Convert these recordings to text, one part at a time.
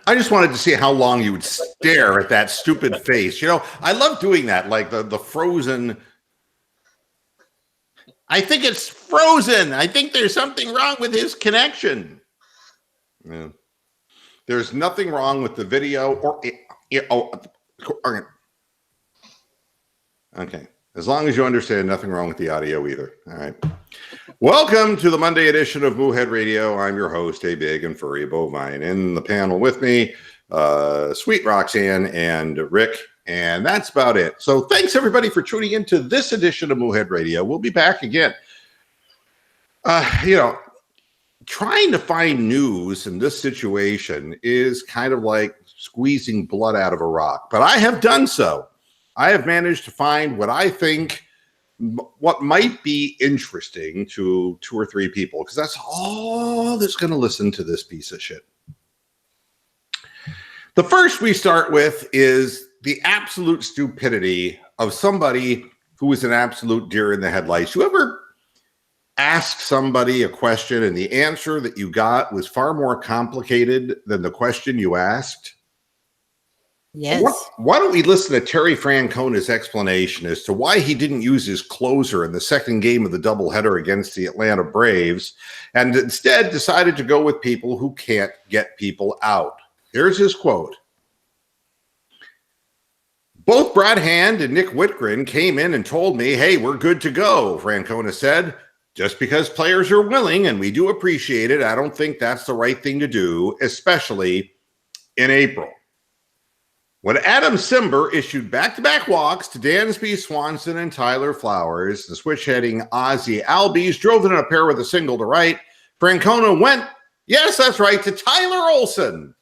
I just wanted to see how long you would stare at that stupid face. You know, I love doing that, like the frozen. I think it's frozen. I think there's something wrong with his connection. Yeah. There's nothing wrong with the video okay. As long as you understand, nothing wrong with the audio either. All right. Welcome to the Monday edition of Moohead Radio. I'm your host, a big and furry bovine. In the panel with me, Sweet Roxanne and Rick. And that's about it. So thanks, everybody, for tuning into this edition of Moohead Radio. We'll be back again. Trying to find news in this situation is kind of like squeezing blood out of a rock. But I have done so. I have managed to find what I think what might be interesting to 2 or 3 people, because that's all that's going to listen to this piece of shit. The first we start with is the absolute stupidity of somebody who is an absolute deer in the headlights. You ever ask somebody a question and the answer that you got was far more complicated than the question you asked? Yes. Why don't we listen to Terry Francona's explanation as to why he didn't use his closer in the second game of the doubleheader against the Atlanta Braves and instead decided to go with people who can't get people out. Here's his quote. Both Brad Hand and Nick Whitgren came in and told me, hey, we're good to go, Francona said. Just because players are willing and we do appreciate it, I don't think that's the right thing to do, especially in April. When Adam Simber issued back-to-back walks to Dansby Swanson and Tyler Flowers, the switch-heading Ozzie Albies drove in a pair with a single to right. Francona went, yes, that's right, to Tyler Olson,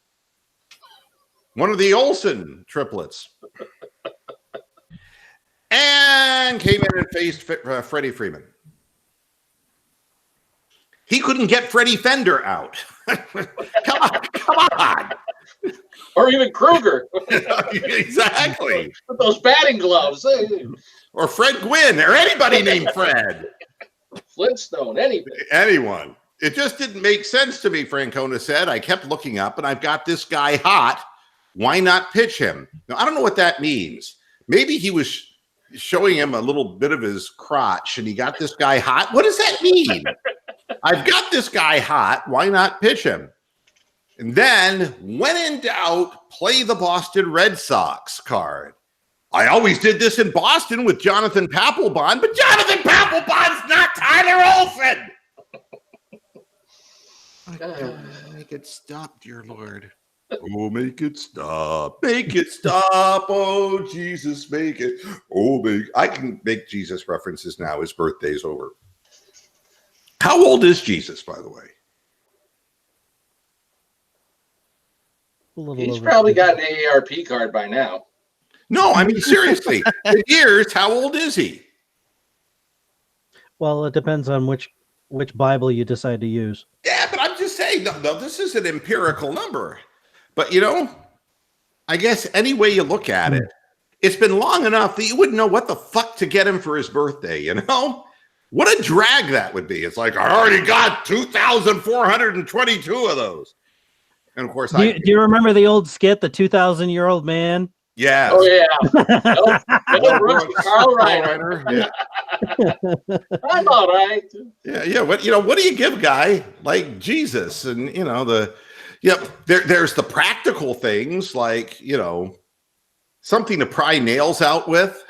one of the Olsen triplets, and came in and faced Freddie Freeman. He couldn't get Freddie Fender out. Come on. Or even Kruger. Exactly. With those batting gloves. Or Fred Gwynn, or anybody named Fred. Flintstone, anyone. It just didn't make sense to me, Francona said. I kept looking up, and I've got this guy hot. Why not pitch him? Now, I don't know what that means. Maybe he was showing him a little bit of his crotch, and he got this guy hot. What does that mean? I've got this guy hot. Why not pitch him? And then, when in doubt, play the Boston Red Sox card. I always did this in Boston with Jonathan Papelbon, but Jonathan Papelbon's not Tyler Olson. Make it stop, dear Lord. Oh, make it stop. Make it stop. Oh, Jesus, make it. I can make Jesus references now. His birthday's over. How old is Jesus, by the way? He's probably got an AARP card by now. No, I mean, seriously. In years, how old is he? Well, it depends on which Bible you decide to use. Yeah, but I'm just saying, no, this is an empirical number. But, I guess any way you look at it, it's been long enough that you wouldn't know what the fuck to get him for his birthday, What a drag that would be. It's like, I already got 2,422 of those. And of course, do you remember the old skit, the 2,000-year-old man? Yeah. Oh yeah. Carl Reiner. Yeah. I'm all right. Yeah. What do you give a guy like Jesus? And there's the practical things like something to pry nails out with.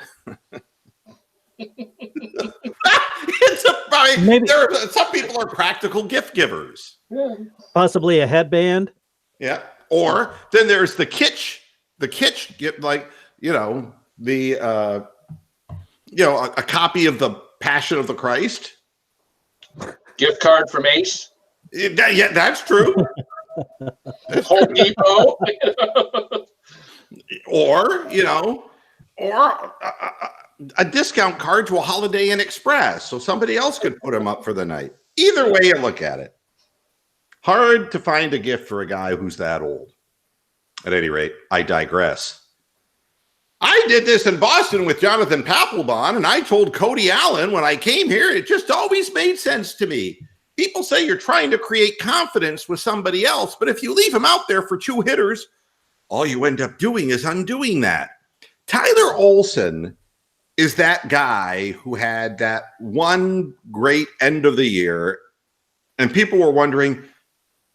Some people are practical gift givers. Yeah. Possibly a headband. Yeah. Or then there's the kitsch, like, a copy of the Passion of the Christ. Gift card from Ace. Yeah, that's true. Home Depot. Or a discount card to a Holiday Inn Express, so somebody else could put them up for the night. Either way you look at it. Hard to find a gift for a guy who's that old. At any rate, I digress. I did this in Boston with Jonathan Papelbon, and I told Cody Allen when I came here, it just always made sense to me. people say you're trying to create confidence with somebody else, but if you leave him out there for 2 hitters, all you end up doing is undoing that. Tyler Olson is that guy who had that one great end of the year, and people were wondering,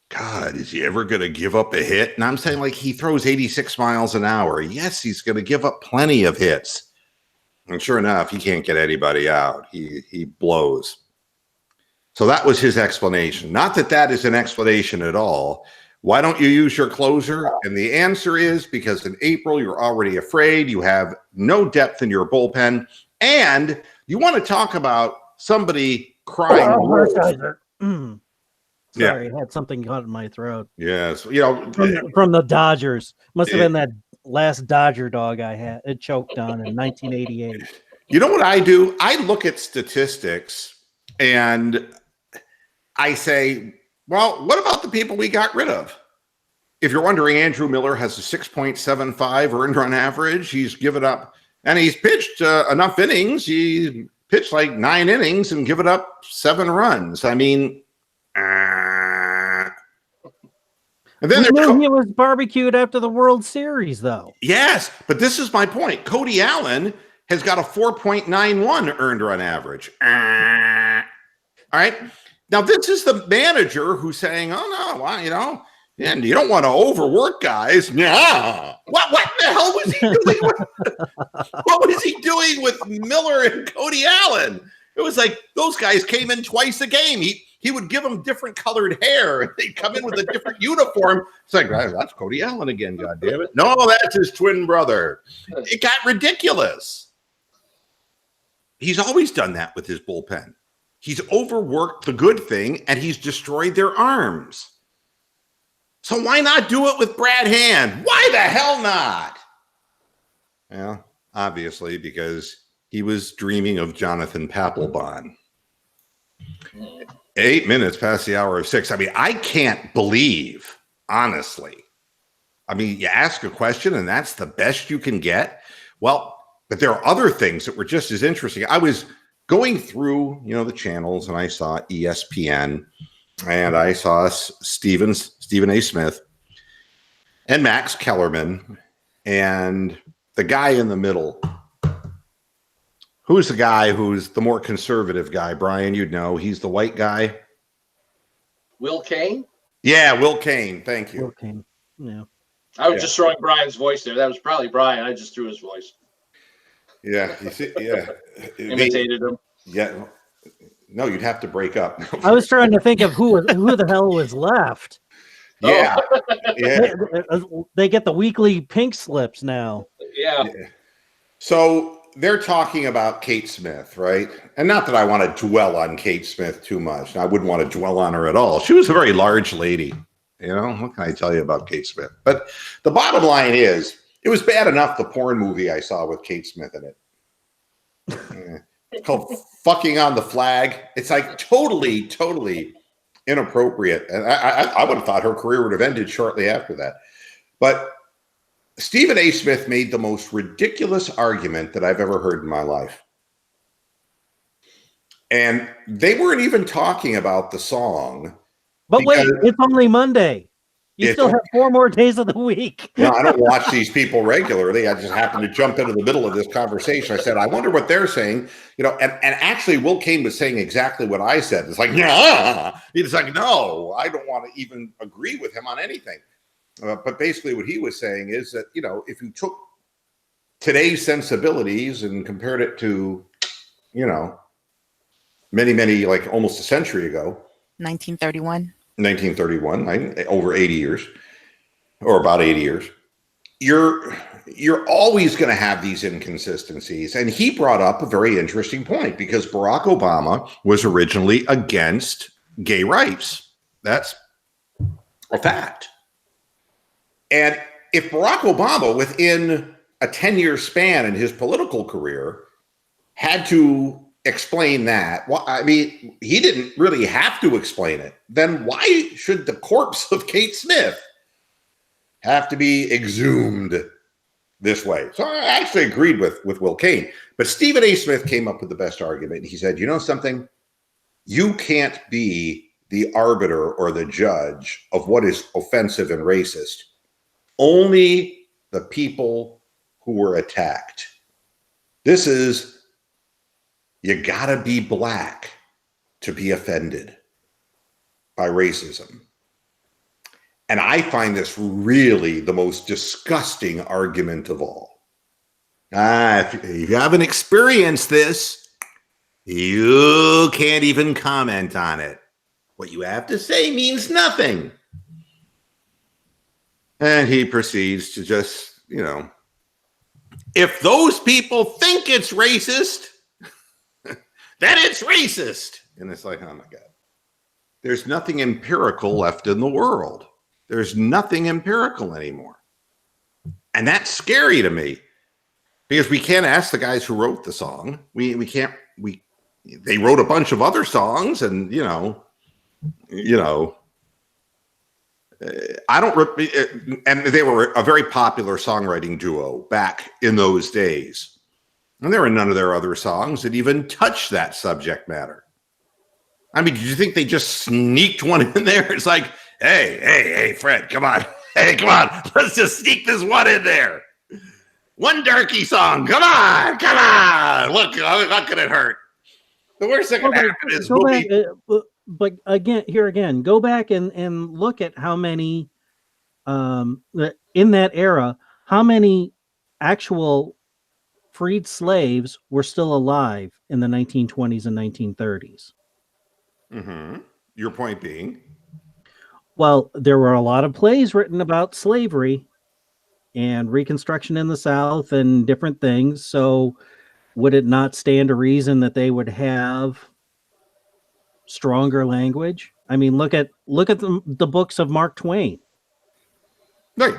God, is he ever going to give up a hit? And I'm saying, like, he throws 86 miles an hour. Yes, he's going to give up plenty of hits. And sure enough, he can't get anybody out. He blows. So that was his explanation. Not that that is an explanation at all. Why don't you use your closer? And the answer is because in April, you're already afraid. You have no depth in your bullpen. And you want to talk about somebody crying. Sorry, I had something caught in my throat. Yes. You know, From the Dodgers. Must have been that last Dodger dog I had. It choked on in 1988. You know what I do? I look at statistics and I say, well, what about the people we got rid of? If you're wondering, Andrew Miller has a 6.75 earned run average. He's given up, and he's pitched enough innings. He pitched like 9 innings and given up 7 runs. I mean, and then he was barbecued after the World Series, though. Yes, but this is my point. Cody Allen has got a 4.91 earned run average. All right. Now, this is the manager who's saying, oh, no, well, you know, and you don't want to overwork guys. Yeah. What the hell was he doing? What was he doing with Miller and Cody Allen? It was like those guys came in twice a game. He would give them different colored hair. They'd come in with a different uniform. It's like, that's Cody Allen again, God damn it. No, that's his twin brother. It got ridiculous. He's always done that with his bullpen. He's overworked the good thing, and he's destroyed their arms. So why not do it with Brad Hand? Why the hell not? Well, obviously, because he was dreaming of Jonathan Papelbon. 8 minutes past the hour of 6. I mean, I can't believe, honestly. I mean, you ask a question, and that's the best you can get. Well, but there are other things that were just as interesting. I was going through, you know, the channels, and I saw ESPN, and I saw Stephen A. Smith, and Max Kellerman, and the guy in the middle. Who's the guy who's the more conservative guy? Brian, you'd know. He's the white guy. Will Kane? Yeah, Will Kane. Thank you. Will Kane. Yeah. I was just throwing Brian's voice there. That was probably Brian. I just threw his voice. Yeah, you see, yeah. Imitated him. Yeah. No, you'd have to break up. I was trying to think of who the hell was left. Yeah. Yeah. They get the weekly pink slips now. Yeah. So they're talking about Kate Smith, right? And not that I want to dwell on Kate Smith too much. I wouldn't want to dwell on her at all. She was a very large lady. You know, what can I tell you about Kate Smith? But the bottom line is, it was bad enough, the porn movie I saw with Kate Smith in it. It's called Fucking on the Flag. It's like totally inappropriate. And I would have thought her career would have ended shortly after that. But Stephen A. Smith made the most ridiculous argument that I've ever heard in my life. And they weren't even talking about the song. But wait, it's only Monday. You still have 4 more days of the week. No, I don't watch these people regularly. I just happened to jump into the middle of this conversation. I said, I wonder what they're saying. You know, and actually Will Kane was saying exactly what I said. It's like, yeah. He's like, no, I don't want to even agree with him on anything. But basically what he was saying is that, you know, if you took today's sensibilities and compared it to, you know, many, like almost a century ago. 1931. 1931, right? Over 80 years, or about 80 years. You're always going to have these inconsistencies. And he brought up a very interesting point, because Barack Obama was originally against gay rights. That's a fact. And if Barack Obama, within a 10-year span in his political career, had to explain that, well, I mean, he didn't really have to explain it. Then why should the corpse of Kate Smith have to be exhumed this way? So I actually agreed with Will Kane. But Stephen A. Smith came up with the best argument. He said, you know something? You can't be the arbiter or the judge of what is offensive and racist. Only the people who were attacked. This is, you gotta be black to be offended by racism. And I find this really the most disgusting argument of all. If you haven't experienced this, you can't even comment on it. What you have to say means nothing. And he proceeds to just, you know, if those people think it's racist, then it's racist. And it's like, oh my God. There's nothing empirical left in the world. There's nothing empirical anymore. And that's scary to me because we can't ask the guys who wrote the song. They wrote a bunch of other songs and, I don't, and they were a very popular songwriting duo back in those days. And there were none of their other songs that even touched that subject matter. I mean, did you think they just sneaked one in there? It's like, hey, Fred, come on. Hey, come on. Let's just sneak this one in there. One darky song. Come on. Look, how can it hurt? The worst that can happen is but again, go back and look at how many in that era, how many actual freed slaves were still alive in the 1920s and 1930s. Mm-hmm. Your point being? Well, there were a lot of plays written about slavery and Reconstruction in the South and different things. So would it not stand to reason that they would have stronger language? I mean, look at the books of Mark Twain. Right.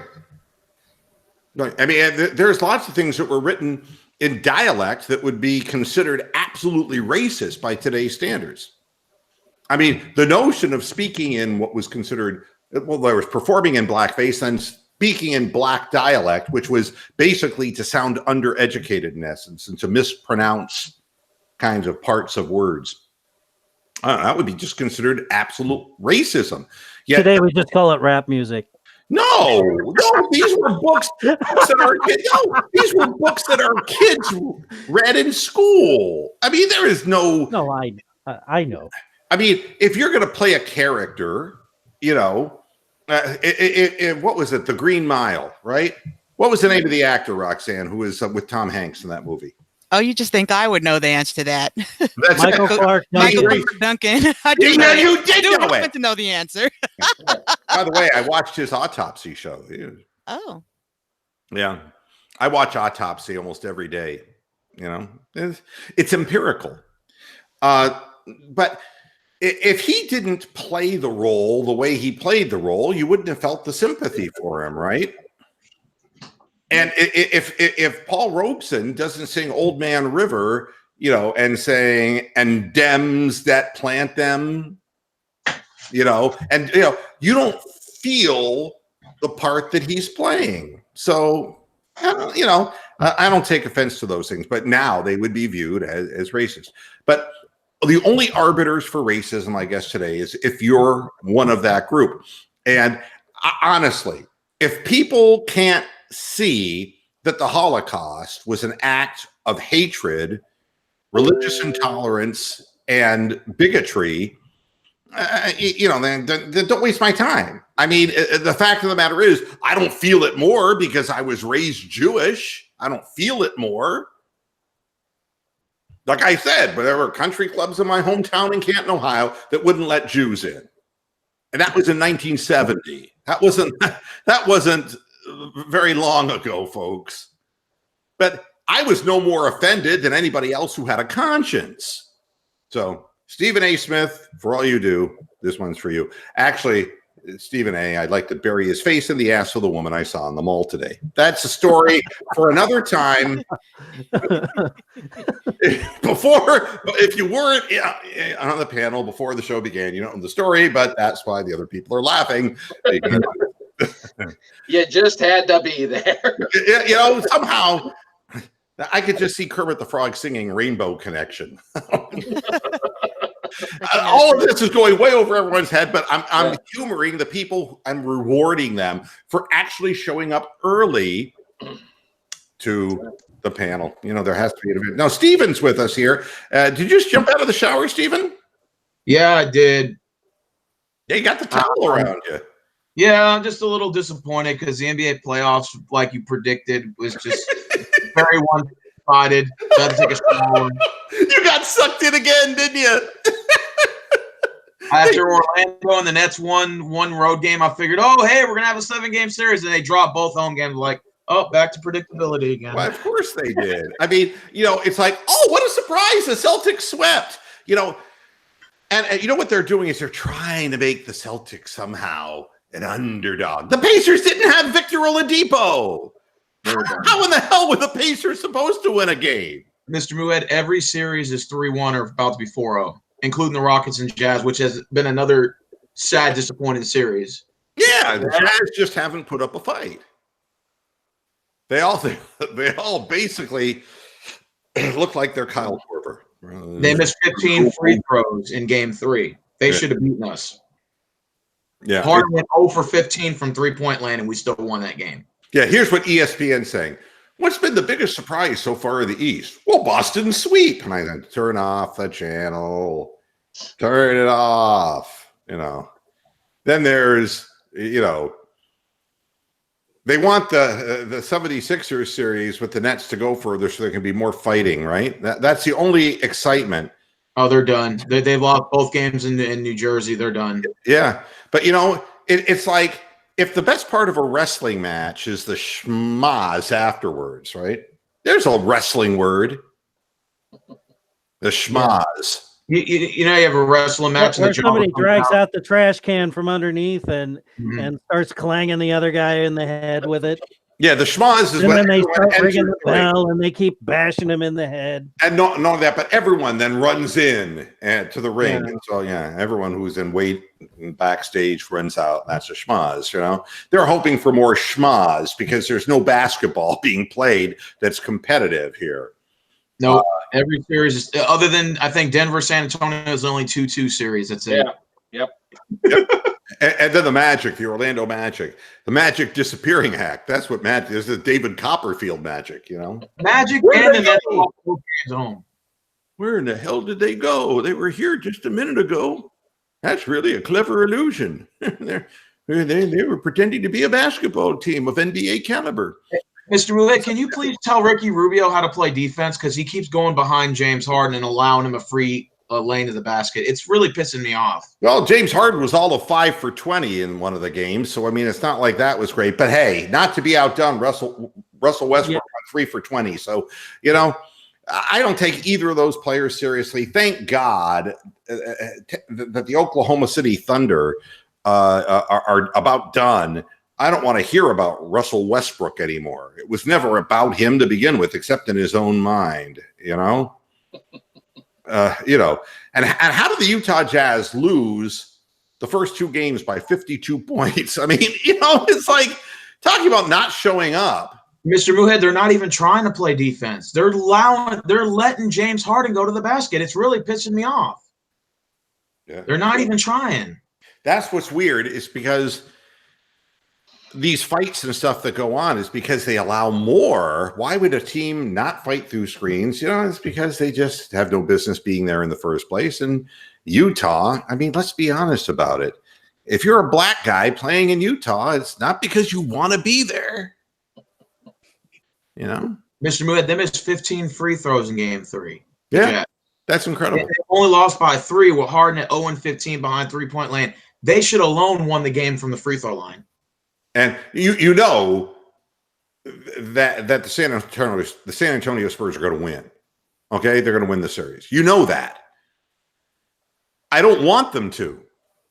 I mean, there's lots of things that were written in dialect that would be considered absolutely racist by today's standards. I mean, the notion of speaking in what was considered, well, there was performing in blackface and speaking in black dialect, which was basically to sound undereducated in essence and to mispronounce kinds of parts of words. That would be just considered absolute racism. Yet, today we just call it rap music. No, these were books that our kids. No, these were books that our kids read in school. I mean, there is no. No, I know. I mean, if you're going to play a character, what was it? The Green Mile, right? What was the name of the actor, Roxanne, who was with Tom Hanks in that movie? Oh, you just think I would know the answer to that? That's Michael Clark Duncan. I do know you did know it. I want to know the answer. By the way, I watched his autopsy show. Oh. Yeah. I watch Autopsy almost every day. It's empirical. But if he didn't play the role the way he played the role, you wouldn't have felt the sympathy for him, right? And if Paul Robeson doesn't sing Old Man River, and saying, and dems that plant them, you don't feel the part that he's playing. So, I don't take offense to those things, but now they would be viewed as racist. But the only arbiters for racism, I guess, today is if you're one of that group. And honestly, if people can't see that the Holocaust was an act of hatred, religious intolerance, and bigotry, then don't waste my time. I mean, the fact of the matter is, I don't feel it more because I was raised Jewish. I don't feel it more. Like I said, but there were country clubs in my hometown in Canton, Ohio, that wouldn't let Jews in. And that was in 1970. That wasn't very long ago, folks. But I was no more offended than anybody else who had a conscience. So, Stephen A. Smith, for all you do, this one's for you. Actually, Stephen A., I'd like to bury his face in the ass of the woman I saw in the mall today. That's a story for another time. If you weren't on the panel before the show began, you don't know the story, but that's why the other people are laughing. You just had to be there. Somehow I could just see Kermit the Frog singing Rainbow Connection. All of this is going way over everyone's head, but I'm humoring the people. I'm rewarding them for actually showing up early to the panel. You know, there has to be a now. Steven's with us here. Did you just jump out of the shower, Steven? Yeah, I did. Yeah, you got the towel around you. Yeah, I'm just a little disappointed because the NBA playoffs, like you predicted, was just very one-sided. So I had to take a shower. You got sucked in again, didn't you? After Orlando and the Nets won one road game, I figured, oh, hey, we're going to have a 7-game series. And they dropped both home games. Like, oh, back to predictability again. Well, of course they did. I mean, you know, it's like, oh, what a surprise. The Celtics swept. You know, and you know what they're doing is they're trying to make the Celtics somehow an underdog. The Pacers didn't have Victor Oladipo. How in the hell were the Pacers supposed to win a game? Mr. Mued, every series is 3-1 or about to be 4-0, including the Rockets and Jazz, which has been another sad, disappointing series. Yeah, the Jazz just haven't put up a fight. They all basically look like they're Kyle Korver. They missed 15 free throws in game 3. They should have beaten us. Yeah. Harden went 0 for 15 from three-point land, and we still won that game. Yeah, here's what ESPN's saying. What's been the biggest surprise so far in the East? Well, Boston sweep. And I said, turn off the channel. Turn it off. You know. Then there's, you know, they want the 76ers series with the Nets to go further so there can be more fighting, right? That's the only excitement. Oh, they're done. They lost both games in New Jersey. They're done. Yeah. But, you know, it's like if the best part of a wrestling match is the schmaz afterwards, right? There's a wrestling word. The schmaz. You know, you have a wrestling match. Where somebody drags out the trash can from underneath and starts clanging the other guy in the head with it. Yeah, the schmaz is and when then they start ringing the the ring. bell and they keep bashing him in the head. And not that, but everyone then runs in to the ring. Yeah. And so, yeah, everyone who's in weight and backstage runs out. That's a schmaz, you know. They're hoping for more schmaz because there's no basketball being played that's competitive here. No, every series is other than I think Denver, San Antonio is only 2-2 series. That's it. Yep. And then the Magic, the Orlando Magic, the Magic disappearing act. That's what Magic is. The David Copperfield Magic, you know. Magic Where and they the go? Nets home. Where in the hell did they go? They were here just a minute ago. That's really a clever illusion. they were pretending to be a basketball team of NBA caliber. Mr. Roulette, can you please tell Ricky Rubio how to play defense? Because he keeps going behind James Harden and allowing him a free lane to the basket. It's really pissing me off. Well, James Harden was all of 5 for 20 in one of the games. So, I mean, it's not like that was great. But, hey, not to be outdone, Russell Westbrook on 3 for 20. So, you know, I don't take either of those players seriously. Thank God that the Oklahoma City Thunder are about done. I don't want to hear about Russell Westbrook anymore. It was never about him to begin with, except in his own mind, you know? You know, and how did the Utah Jazz lose the first 2 games by 52 points? I mean, you know, it's like talking about not showing up. Mr. Moohead, they're not even trying to play defense. They're letting James Harden go to the basket. It's really pissing me off. Yeah. They're not even trying. That's what's weird is because these fights and stuff that go on is because they allow more. Why would a team not fight through screens? You know, it's because they just have no business being there in the first place. And Utah, I mean, let's be honest about it. If you're a black guy playing in Utah, it's not because you want to be there. You know? Mr. Moohead, they missed 15 free throws in game 3. Yeah. That's incredible. They only lost by 3 with Harden at 0-15 behind three-point lane. They should alone won the game from the free throw line. And you know that the San Antonio Spurs are going to win. Okay, they're going to win the series. You know that. I don't want them to.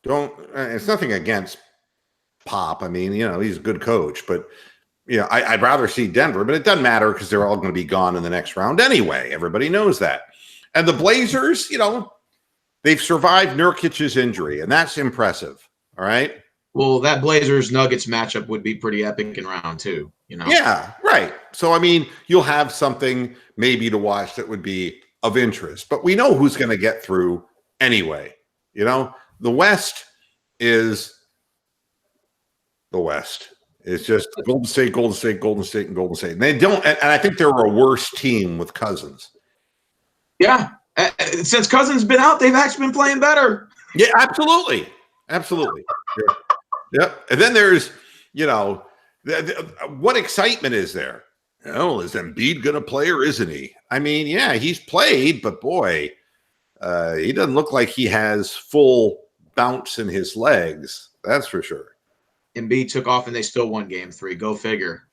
It's nothing against Pop. I mean, you know, he's a good coach, but you know, I'd rather see Denver. But it doesn't matter because they're all going to be gone in the next round anyway. Everybody knows that. And the Blazers, you know, they've survived Nurkic's injury, and that's impressive. All right. Well, that Blazers-Nuggets matchup would be pretty epic in round 2, you know? Yeah, right. So, I mean, you'll have something maybe to watch that would be of interest. But we know who's going to get through anyway. You know, the West is the West. It's just Golden State, Golden State, Golden State, and Golden State. And they don't, and I think they're a worse team with Cousins. Yeah. Since Cousins been out, they've actually been playing better. Yeah, absolutely. Absolutely. Yep. And then there's, you know, what excitement is there? Oh, is Embiid going to play or isn't he? I mean, yeah, he's played, but boy, he doesn't look like he has full bounce in his legs. That's for sure. Embiid took off and they still won game 3. Go figure.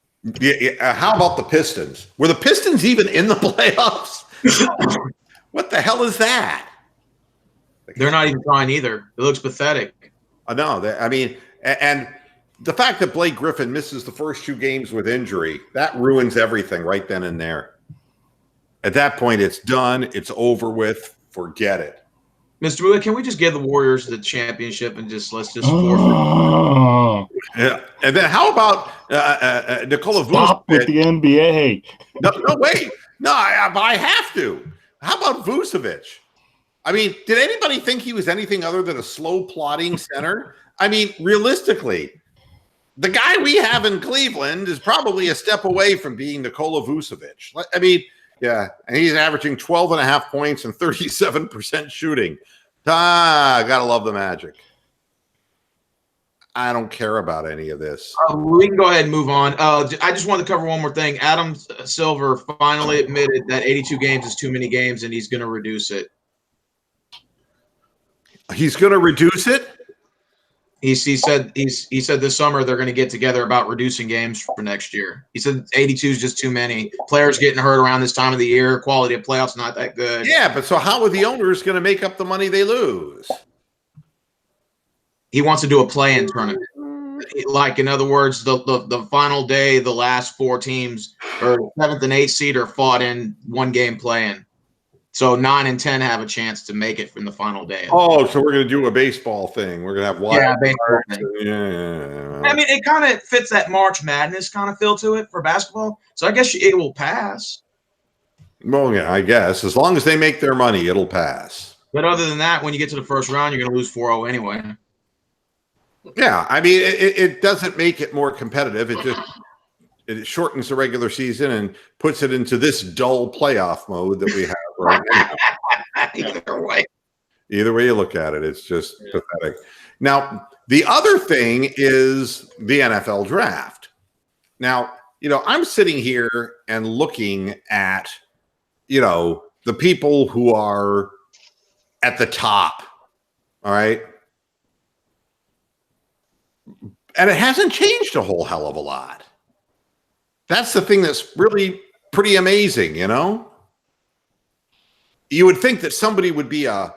Yeah, how about the Pistons? Were the Pistons even in the playoffs? What the hell is that? They're not even trying either. It looks pathetic. No, I mean, and the fact that Blake Griffin misses the first 2 games with injury, that ruins everything right then and there. At that point, it's done. It's over with. Forget it. Mr. Bowie, can we just give the Warriors the championship and let's just forfeit? Yeah. And then how about Nikola Vucevic? Stop with the NBA. No, wait. No, I have to. How about Vucevic? I mean, did anybody think he was anything other than a slow plotting center? I mean, realistically, the guy we have in Cleveland is probably a step away from being Nikola Vucevic. I mean, yeah, and he's averaging 12.5 points and 37% shooting. Gotta love the Magic. I don't care about any of this. We can go ahead and move on. I just wanted to cover one more thing. Adam Silver finally admitted that 82 games is too many games, and he's going to reduce it. He's going to reduce it? He said this summer they're going to get together about reducing games for next year. He said 82 is just too many. Players getting hurt around this time of the year. Quality of playoffs not that good. Yeah, but so how are the owners going to make up the money they lose? He wants to do a play-in tournament. Like, in other words, the final day, the last 4 teams, or 7th and 8th seed, are fought in 1-game play-in. So 9 and 10 have a chance to make it from the final day. Oh, so we're going to do a baseball thing. We're going to have wild baseball cards. thing. Yeah. I mean, it kind of fits that March Madness kind of feel to it for basketball. So I guess it will pass. Well, yeah, I guess. As long as they make their money, it'll pass. But other than that, when you get to the first round, you're going to lose 4-0 anyway. Yeah, I mean, it doesn't make it more competitive. It shortens the regular season and puts it into this dull playoff mode that we have right now. Either way you look at it, it's just pathetic. Now, the other thing is the NFL draft. Now, you know, I'm sitting here and looking at, you know, the people who are at the top, all right? And it hasn't changed a whole hell of a lot. That's the thing that's really pretty amazing, you know? You would think that somebody would be a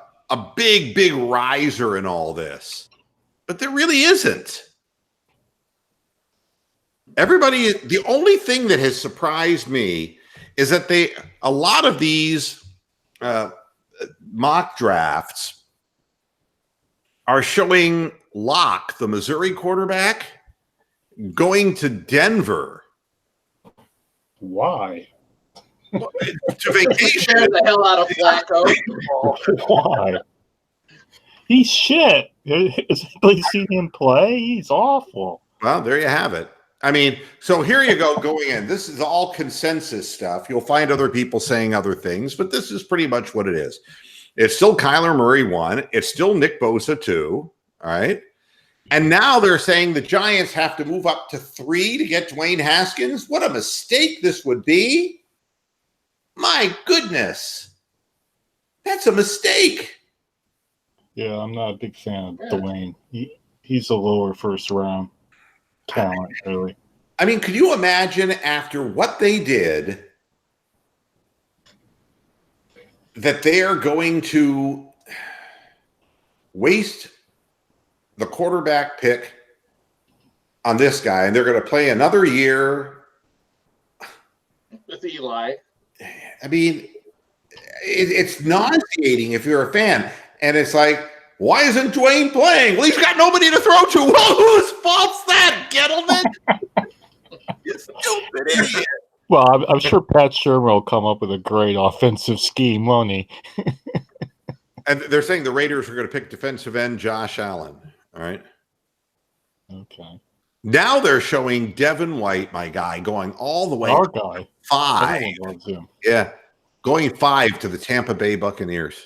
big riser in all this, but there really isn't. Everybody, the only thing that has surprised me is that a lot of these mock drafts are showing Locke, the Missouri quarterback, going to Denver. Why? To vacation. Scare the hell out of Flacco. Why? He's shit. Has anybody seen him play? He's awful. Well, there you have it. I mean, so here you go going in. This is all consensus stuff. You'll find other people saying other things, but this is pretty much what it is. It's still Kyler Murray 1. It's still Nick Bosa 2. All right. And now they're saying the Giants have to move up to 3 to get Dwayne Haskins. What a mistake this would be. My goodness. That's a mistake. Yeah, I'm not a big fan of Dwayne. He's a lower first round talent, really. I mean, could you imagine after what they did that they are going to waste the quarterback pick on this guy, and they're going to play another year With Eli. I mean, it's nauseating if you're a fan. And it's like, why isn't Dwayne playing? Well, he's got nobody to throw to. Well, whose fault's that, Gettleman? You stupid idiot. Well, I'm sure Pat Shermer will come up with a great offensive scheme, won't he? And they're saying the Raiders are going to pick defensive end Josh Allen. All right. Okay. Now they're showing Devin White, my guy, going all the way Our guy. 5. Everyone loves him. Yeah. Going 5 to the Tampa Bay Buccaneers.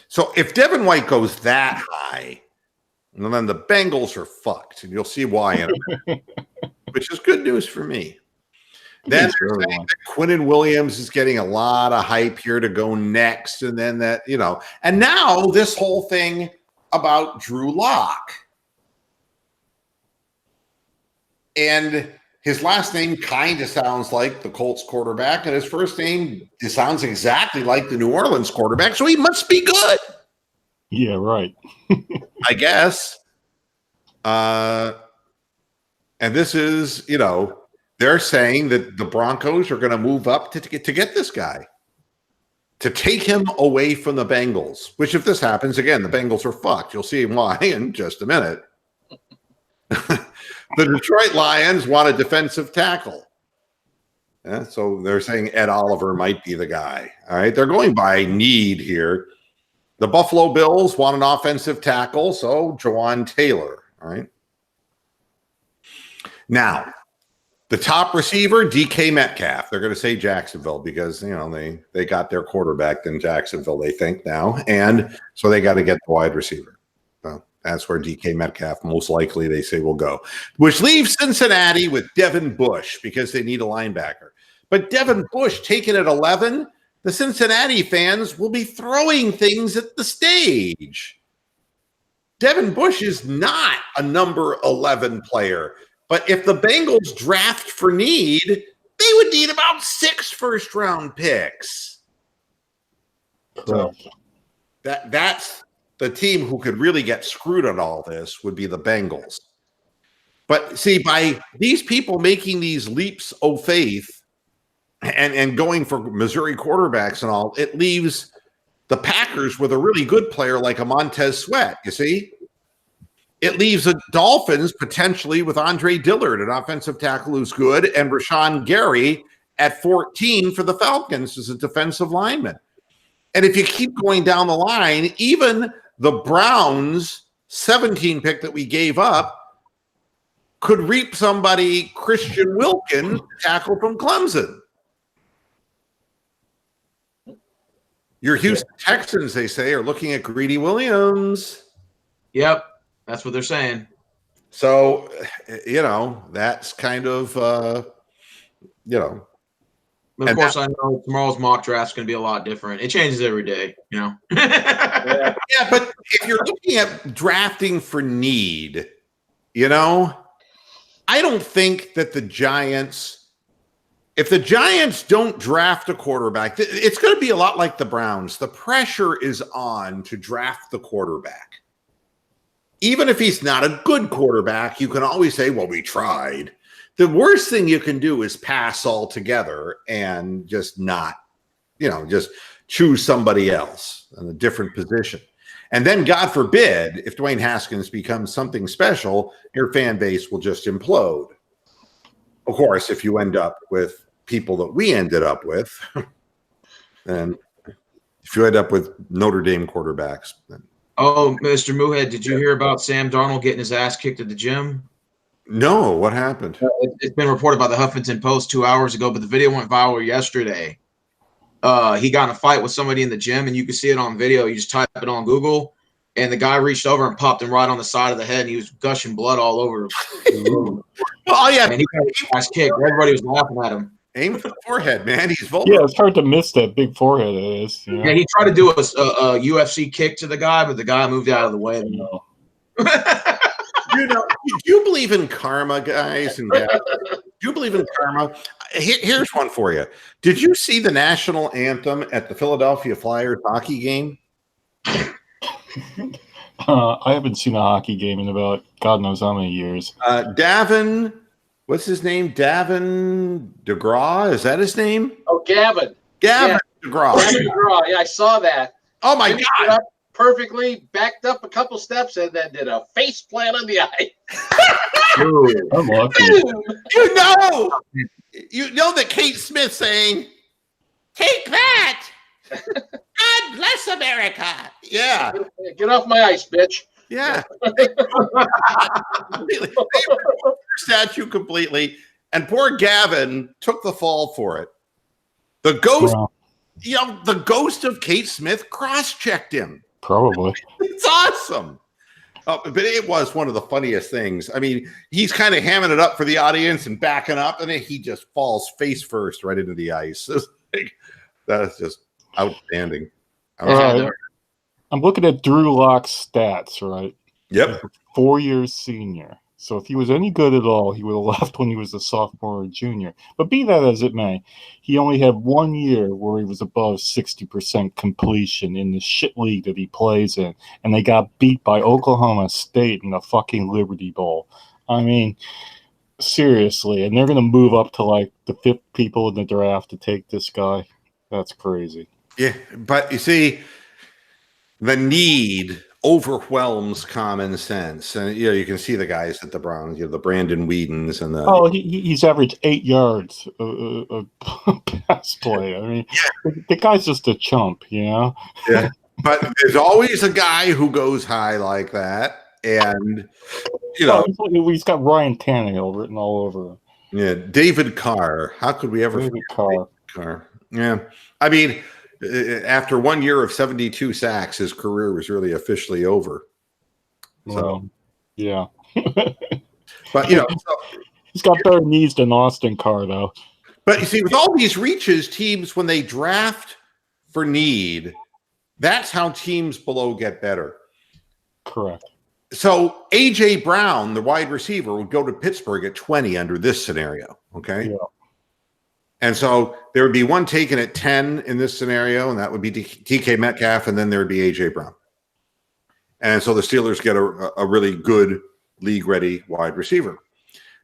So if Devin White goes that high, and then the Bengals are fucked, and you'll see why in a minute, which is good news for me. Then they're saying that Quinnen Williams is getting a lot of hype here to go next, and then that, and now this whole thing about Drew Lock. And his last name kind of sounds like the Colts quarterback, and his first name sounds exactly like the New Orleans quarterback, so he must be good. Yeah, right. I guess. And this is, they're saying that the Broncos are going to move up to get this guy, to take him away from the Bengals, which if this happens, again, the Bengals are fucked. You'll see why in just a minute. The Detroit Lions want a defensive tackle. Yeah, so they're saying Ed Oliver might be the guy. All right. They're going by need here. The Buffalo Bills want an offensive tackle, so Jawan Taylor. All right. Now, the top receiver, DK Metcalf. They're going to say Jacksonville because, they got their quarterback in Jacksonville, they think now. And so they got to get the wide receiver. So that's where DK Metcalf most likely, they say, will go. Which leaves Cincinnati with Devin Bush because they need a linebacker. But Devin Bush taken at 11, the Cincinnati fans will be throwing things at the stage. Devin Bush is not a number 11 player. But if the Bengals draft for need, they would need about 6 first-round picks. So that's the team who could really get screwed on all this would be the Bengals. But see, by these people making these leaps of faith and going for Missouri quarterbacks and all, it leaves the Packers with a really good player like a Montez Sweat, you see? It leaves the Dolphins potentially with Andre Dillard, an offensive tackle who's good, and Rashawn Gary at 14 for the Falcons as a defensive lineman. And if you keep going down the line, even the Browns 17 pick that we gave up could reap somebody, Christian Wilkins, tackle from Clemson. Your Houston Texans, they say, are looking at Greedy Williams. Yep. That's what they're saying. So, that's kind of, Of course, I know tomorrow's mock draft is going to be a lot different. It changes every day, Yeah, but if you're looking at drafting for need, I don't think that the Giants, if the Giants don't draft a quarterback, it's going to be a lot like the Browns. The pressure is on to draft the quarterback. Even if he's not a good quarterback, you can always say, well, we tried. The worst thing you can do is pass altogether and just not, just choose somebody else in a different position. And then, God forbid, if Dwayne Haskins becomes something special, your fan base will just implode. Of course, if you end up with people that we ended up with, and if you end up with Notre Dame quarterbacks, then. Oh, Mr. Moohead, did you hear about Sam Darnold getting his ass kicked at the gym? No, what happened? It's been reported by the Huffington Post 2 hours ago, but the video went viral yesterday. He got in a fight with somebody in the gym, and you can see it on video. You just type it on Google, and the guy reached over and popped him right on the side of the head, and he was gushing blood all over. Oh, yeah. And he got his ass kicked. Everybody was laughing at him. Aim for the forehead, man. He's vulnerable. Yeah, it's hard to miss that big forehead of his. Yeah, he tried to do a UFC kick to the guy, but the guy moved out of the way. No. Do you believe in karma, guys and gals? Do you believe in karma? Here's one for you. Did you see the national anthem at the Philadelphia Flyers hockey game? I haven't seen a hockey game in about God knows how many years. Davin, what's his name? Davin DeGraw? Is that his name? Oh, Gavin. Gavin DeGraw. Gavin DeGraw. Yeah, I saw that. Oh, my Finished it God. up perfectly, backed up a couple steps, and then did a face plant on the eye. I'm lucky. Boom! You know that Kate Smith saying, "Take that." God bless America. Yeah. Get off my ice, bitch. Yeah. They reversed the statue completely. And poor Gavin took the fall for it. The ghost, Well, the ghost of Kate Smith cross-checked him. probably. It's awesome. Oh, but it was one of the funniest things. I mean, he's kind of hamming it up for the audience and backing up, and then he just falls face first right into the ice. That's just outstanding. I'm looking at Drew Lock's stats, right? Yep. 4 years senior. So if he was any good at all, he would have left when he was a sophomore or junior. But be that as it may, he only had 1 year where he was above 60% completion in the shit league that he plays in. And they got beat by Oklahoma State in the fucking Liberty Bowl. I mean, seriously. And they're going to move up to like the 5th people in the draft to take this guy. That's crazy. Yeah, but you see, the need overwhelms common sense, and you can see the guys at the Browns, the Brandon Whedons and the. He's averaged 8 yards a pass play. I mean, the guy's just a chump, Yeah, but there's always a guy who goes high like that, and he's got Ryan Tannehill written all over him. Yeah, David Carr. How could we ever David Carr? Yeah, I mean, after 1 year of 72 sacks, his career was really officially over. So, yeah. But he's got better knees than Austin Carr, though. But you see, with all these reaches, teams when they draft for need, that's how teams below get better. Correct. So A.J. Brown, the wide receiver, would go to Pittsburgh at 20 under this scenario. Okay. Yeah. And so there would be one taken at 10 in this scenario, and that would be DK Metcalf, and then there would be A.J. Brown. And so the Steelers get a really good league-ready wide receiver.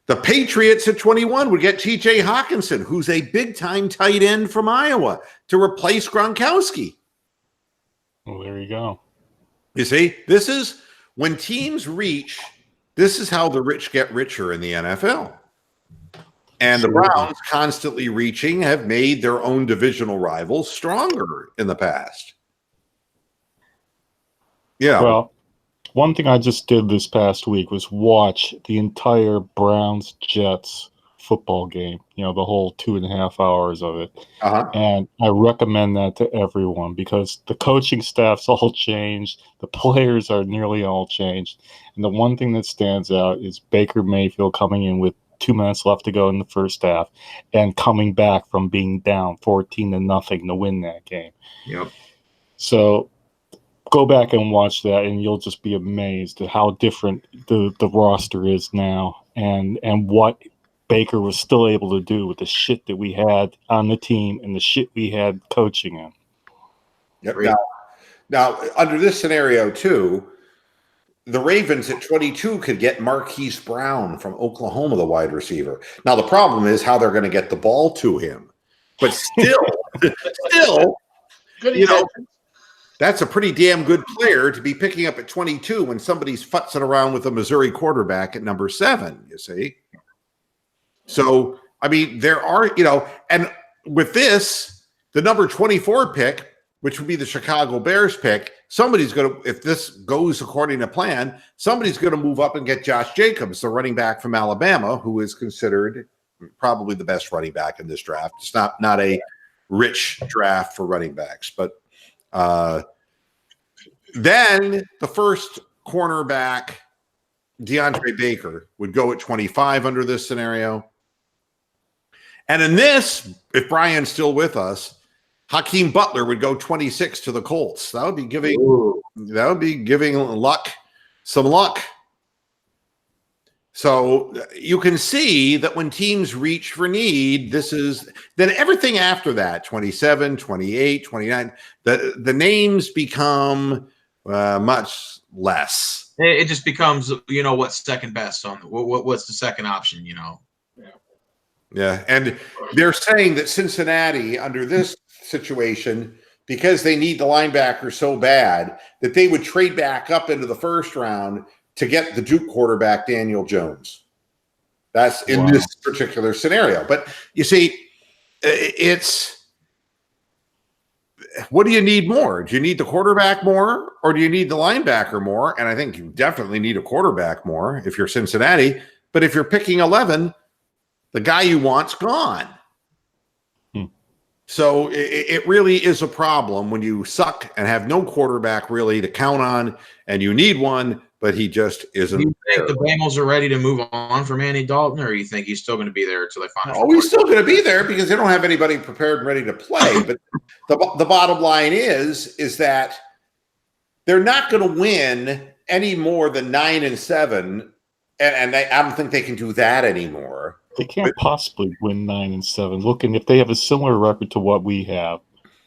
The Patriots at 21 would get T.J. Hawkinson, who's a big-time tight end from Iowa, to replace Gronkowski. Well, there you go. You see, this is when teams reach, this is how the rich get richer in the NFL. And the Browns constantly reaching have made their own divisional rivals stronger in the past. Yeah. Well, one thing I just did this past week was watch the entire Browns-Jets football game, the whole 2.5 hours of it. Uh-huh. And I recommend that to everyone because the coaching staff's all changed. The players are nearly all changed. And the one thing that stands out is Baker Mayfield coming in with 2 minutes left to go in the first half and coming back from being down 14-0 to win that game. Yep. So go back and watch that and you'll just be amazed at how different the roster is now and what Baker was still able to do with the shit that we had on the team and the shit we had coaching in. Yep. Now, under this scenario too, the Ravens at 22 could get Marquise Brown from Oklahoma, the wide receiver. Now, the problem is how they're going to get the ball to him. But still, Good that's a pretty damn good player to be picking up at 22 when somebody's futzing around with a Missouri quarterback at number 7, you see. So, I mean, there are, and with this, the number 24 pick, which would be the Chicago Bears pick, somebody's going to, if this goes according to plan, somebody's going to move up and get Josh Jacobs, the running back from Alabama, who is considered probably the best running back in this draft. It's not a rich draft for running backs, but then the first cornerback, DeAndre Baker, would go at 25 under this scenario. And in this, if Brian's still with us, Hakeem Butler would go 26 to the Colts. That would be giving some luck. So you can see that when teams reach for need, then everything after that, 27, 28, 29, the names become much less. It just becomes, what's second best on what's the second option, Yeah, and they're saying that Cincinnati, under this situation, because they need the linebacker so bad, that they would trade back up into the first round to get the Duke quarterback, Daniel Jones. That's in this particular scenario. But you see, what do you need more? Do you need the quarterback more, or do you need the linebacker more? And I think you definitely need a quarterback more if you're Cincinnati. But if you're picking 11, the guy you want's gone. So it really is a problem when you suck and have no quarterback really to count on, and you need one, but he just isn't. Do you think the Bengals are ready to move on from Andy Dalton, or do you think he's still going to be there until they find? Oh, he's still going to be there because they don't have anybody prepared and ready to play. But the bottom line is that they're not going to win any more than 9-7, and I don't think they can do that anymore. They can't possibly win 9-7. Looking, if they have a similar record to what we have,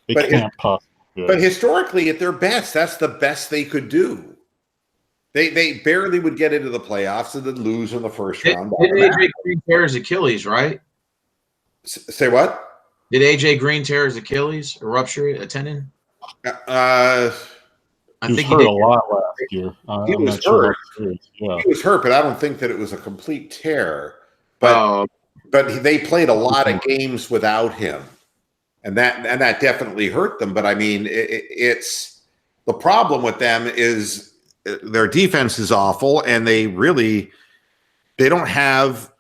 they can't possibly do it. But historically, at their best, that's the best they could do. They barely would get into the playoffs and then lose in the first round. Did AJ Green tear his Achilles, right? Say what? Did AJ Green tear his Achilles or rupture a tendon? I think he did a lot last year. He was hurt. Yeah. He was hurt, but I don't think that it was a complete tear. But they played a lot of games without him, and that definitely hurt them. But I mean, it's the problem with them is their defense is awful, and they don't have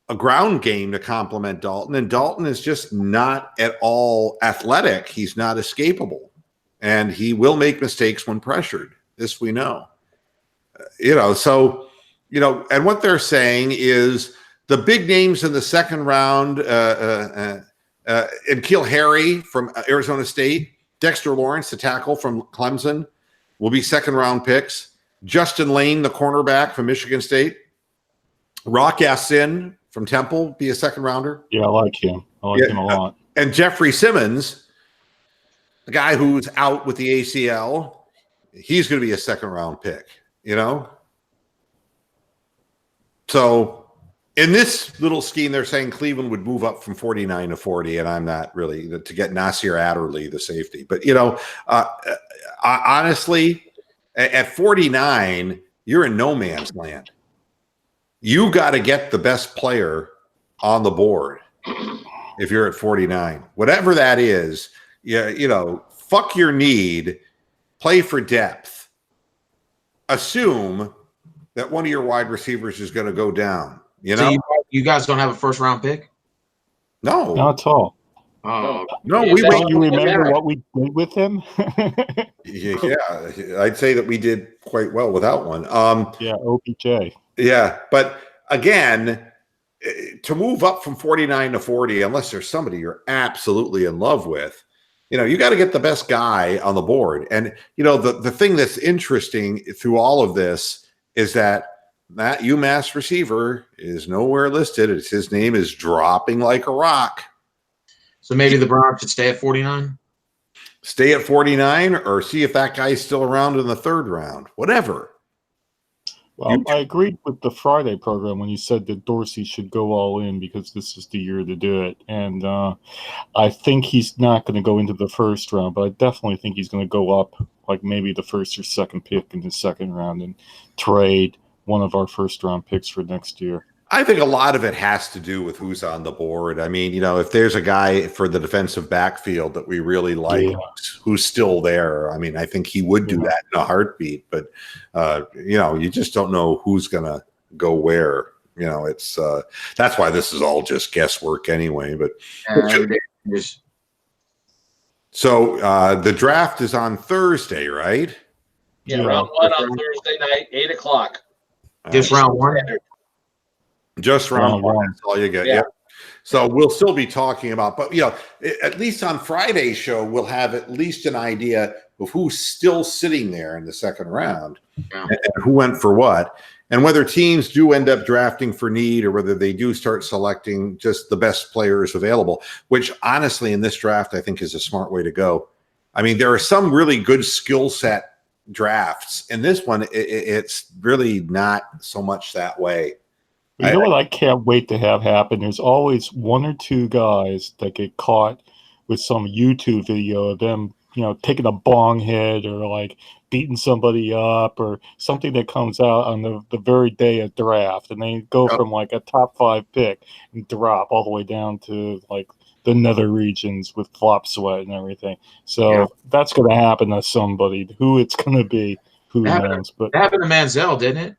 a ground game to complement Dalton, and Dalton is just not at all athletic. He's not escapable, and he will make mistakes when pressured. This we know. And what they're saying is the big names in the second round, N'Keal Harry from Arizona State, Dexter Lawrence, the tackle from Clemson, will be second-round picks. Justin Lane, the cornerback from Michigan State. Rock Ya-Sin from Temple, be a second-rounder. Yeah, I like him. I like him a lot. And Jeffrey Simmons, the guy who's out with the ACL, he's going to be a second-round pick, So in this little scheme, they're saying Cleveland would move up from 49 to 40, and I'm not really to get Nasir Adderley, the safety. But, honestly, at 49, you're in no man's land. You got to get the best player on the board if you're at 49. Whatever that is, fuck your need, play for depth. Assume that one of your wide receivers is going to go down. So you guys don't have a first round pick? No, not at all. Oh no, we wait. You remember what we did with him? Yeah, I'd say that we did quite well without one. OBJ. Yeah, but again, to move up from 49 to 40, unless there's somebody you're absolutely in love with, you got to get the best guy on the board. And the thing that's interesting through all of this is that UMass receiver is nowhere listed. His name is dropping like a rock. So maybe the Browns should stay at 49? Stay at 49 or see if that guy's still around in the third round. Whatever. Well, I agreed with the Friday program when you said that Dorsey should go all in because this is the year to do it. And I think he's not going to go into the first round, but I definitely think he's going to go up like maybe the first or second pick in the second round and trade one of our first-round picks for next year. I think a lot of it has to do with who's on the board. I mean, if there's a guy for the defensive backfield that we really like, who's still there, I mean, I think he would do that in a heartbeat. But, you just don't know who's going to go where. It's that's why this is all just guesswork anyway. But so the draft is on Thursday, right? Yeah, round one on Thursday night, 8:00. Just round one. Just round one. That's all you get. Yeah. So we'll still be talking about, but at least on Friday's show, we'll have at least an idea of who's still sitting there in the second round and who went for what, and whether teams do end up drafting for need or whether they do start selecting just the best players available. Which honestly, in this draft, I think is a smart way to go. I mean, there are some really good skill set drafts. In this one, it's really not so much that way. You know what I can't wait to have happen? There's always one or two guys that get caught with some YouTube video of them, taking a bong hit or like beating somebody up or something that comes out on the very day of draft. And they go from like a top 5 pick and drop all the way down to like the nether regions with flop sweat and everything. So Yeah. that's going to happen to somebody. Who it's going to be, who knows? But It happened to Manziel, didn't it?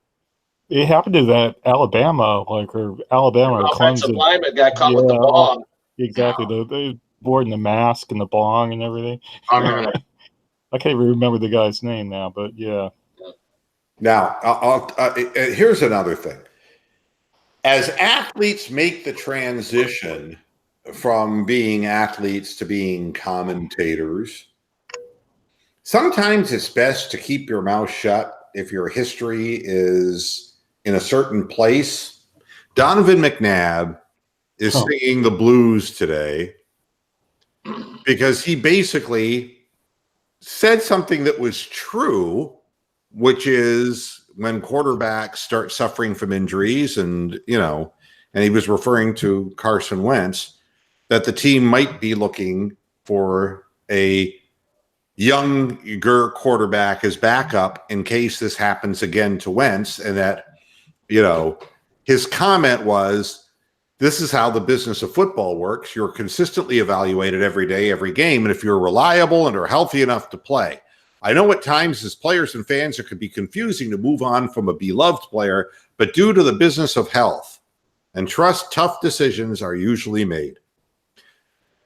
it happened to that Alabama, or Offensive Clemson. lineman got caught with the ball. Exactly. They boarding the mask and the bong and everything. I remember that. I can't even remember the guy's name now, but yeah. Now, here's another thing. As athletes make the transition from being athletes to being commentators, sometimes it's best to keep your mouth shut if your history is in a certain place. Donovan McNabb is singing the blues today because he basically said something that was true, which is when quarterbacks start suffering from injuries and he was referring to Carson Wentz, that the team might be looking for a younger quarterback as backup in case this happens again to Wentz. And that, his comment was, this is how the business of football works. You're consistently evaluated every day, every game. And if you're reliable and are healthy enough to play, I know at times as players and fans, it could be confusing to move on from a beloved player, but due to the business of health and trust, tough decisions are usually made.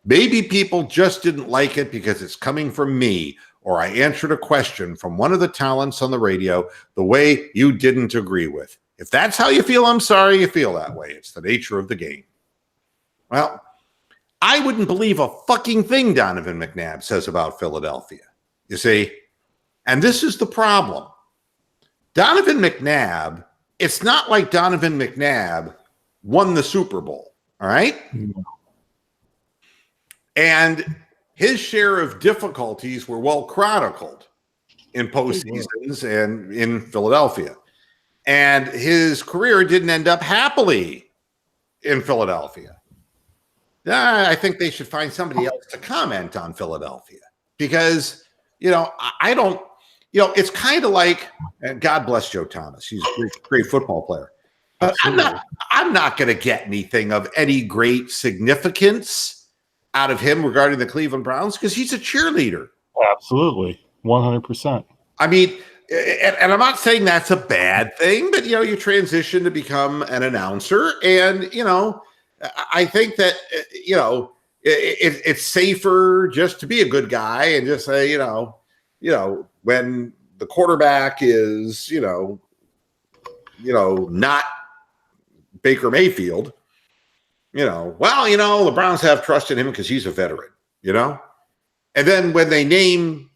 Maybe people just didn't like it because it's coming from me, or I answered a question from one of the talents on the radio the way you didn't agree with. If that's how you feel, I'm sorry you feel that way. It's the nature of the game. Well, I wouldn't believe a fucking thing Donovan McNabb says about Philadelphia. You see? And this is the problem. Donovan McNabb, it's not like Donovan McNabb won the Super Bowl, all right? And his share of difficulties were well chronicled in postseasons and in Philadelphia. And his career didn't end up happily in Philadelphia. I think they should find somebody else to comment on Philadelphia because, I don't, it's kind of like, and God bless Joe Thomas. He's a great football player. But I'm not going to get anything of any great significance out of him regarding the Cleveland Browns because he's a cheerleader. Absolutely. 100%. I mean, and I'm not saying that's a bad thing, but, you transition to become an announcer. And, I think that, it's safer just to be a good guy and just say, when the quarterback is, not Baker Mayfield, the Browns have trust in him because he's a veteran, And then when they name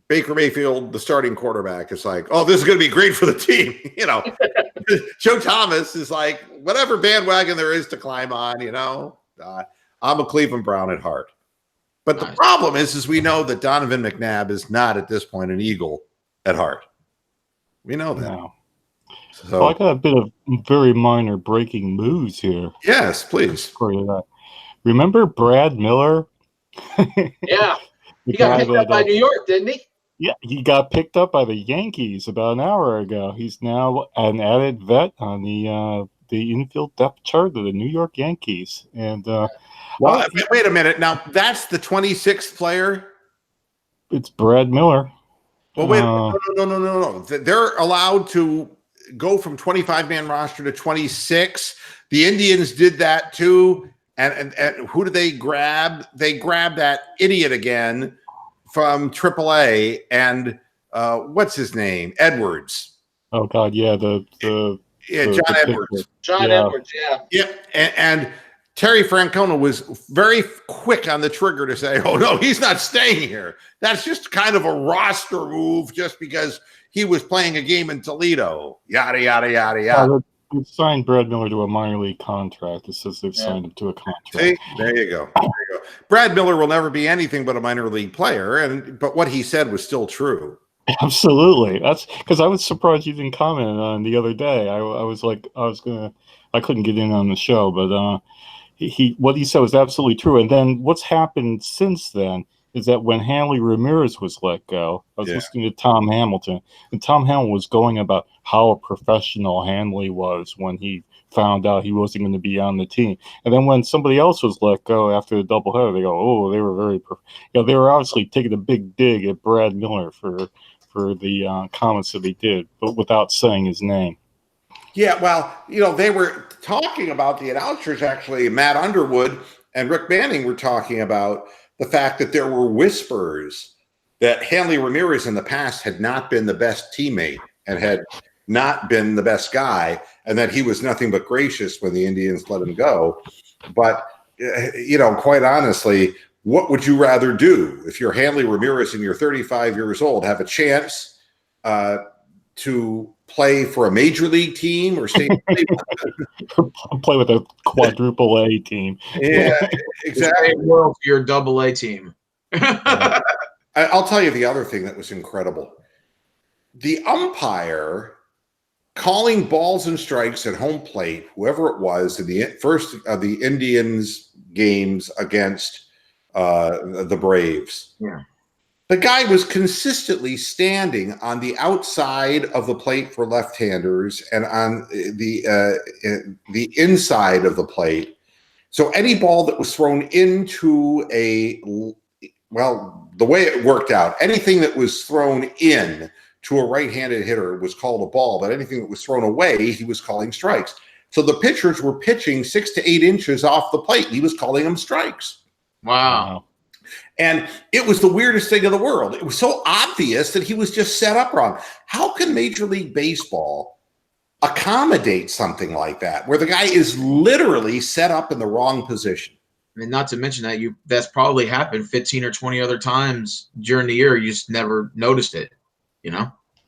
Baker Mayfield the starting quarterback, it's like, oh, this is going to be great for the team. Joe Thomas is like, whatever bandwagon there is to climb on, I'm a Cleveland Brown at heart. But the problem is we know that Donovan McNabb is not at this point an Eagle at heart. We know that. No. So I got a bit of very minor breaking news here. Yes, please. Remember Brad Miller? Yeah. He got picked up by New York, didn't he? Yeah, he got picked up by the Yankees about an hour ago. He's now an added vet on the infield depth chart of the New York Yankees. And wait a minute. Now, that's the 26th player? It's Brad Miller. Well, wait. No. They're allowed to go from 25-man roster to 26. The Indians did that too. And who did they grab? They grabbed that idiot again from AAA. And what's his name? Edwards. Oh God, yeah, John Edwards. John Edwards, yeah. Yeah, and Terry Francona was very quick on the trigger to say, oh, no, he's not staying here. That's just kind of a roster move just because he was playing a game in Toledo. Yada, yada, yada, yada. They've signed Brad Miller to a minor league contract. It says they've signed him to a contract. See? There you go. Brad Miller will never be anything but a minor league player, but what he said was still true. Absolutely. That's because I was surprised you didn't comment on the other day. I couldn't get in on the show, but what he said was absolutely true. And then what's happened since then is that when Hanley Ramirez was let go, I was listening to Tom Hamilton, and Tom Hamilton was going about how a professional Hanley was when he found out he wasn't going to be on the team. And then when somebody else was let go after the doubleheader, they go, "Oh, they were very, they were obviously taking a big dig at Brad Miller for the comments that he did, but without saying his name." Yeah, well, they were talking about the announcers, actually. Matt Underwood and Rick Manning were talking about the fact that there were whispers that Hanley Ramirez in the past had not been the best teammate and had not been the best guy, and that he was nothing but gracious when the Indians let him go. But, quite honestly, what would you rather do if you're Hanley Ramirez and you're 35 years old, have a chance to play for a major league team or stay play with a quadruple A team? Yeah, exactly. For your double A team. I'll tell you the other thing that was incredible. The umpire calling balls and strikes at home plate, whoever it was, in the first of the Indians games against the Braves. Yeah. The guy was consistently standing on the outside of the plate for left-handers and on the inside of the plate. So any ball that was thrown into the way it worked out, anything that was thrown in to a right-handed hitter was called a ball, but anything that was thrown away, he was calling strikes. So the pitchers were pitching 6 to 8 inches off the plate. He was calling them strikes. Wow. And it was the weirdest thing in the world. It was so obvious that he was just set up wrong. How can Major League Baseball accommodate something like that, where the guy is literally set up in the wrong position? I mean, not to mention that that's probably happened 15 or 20 other times during the year. You just never noticed it,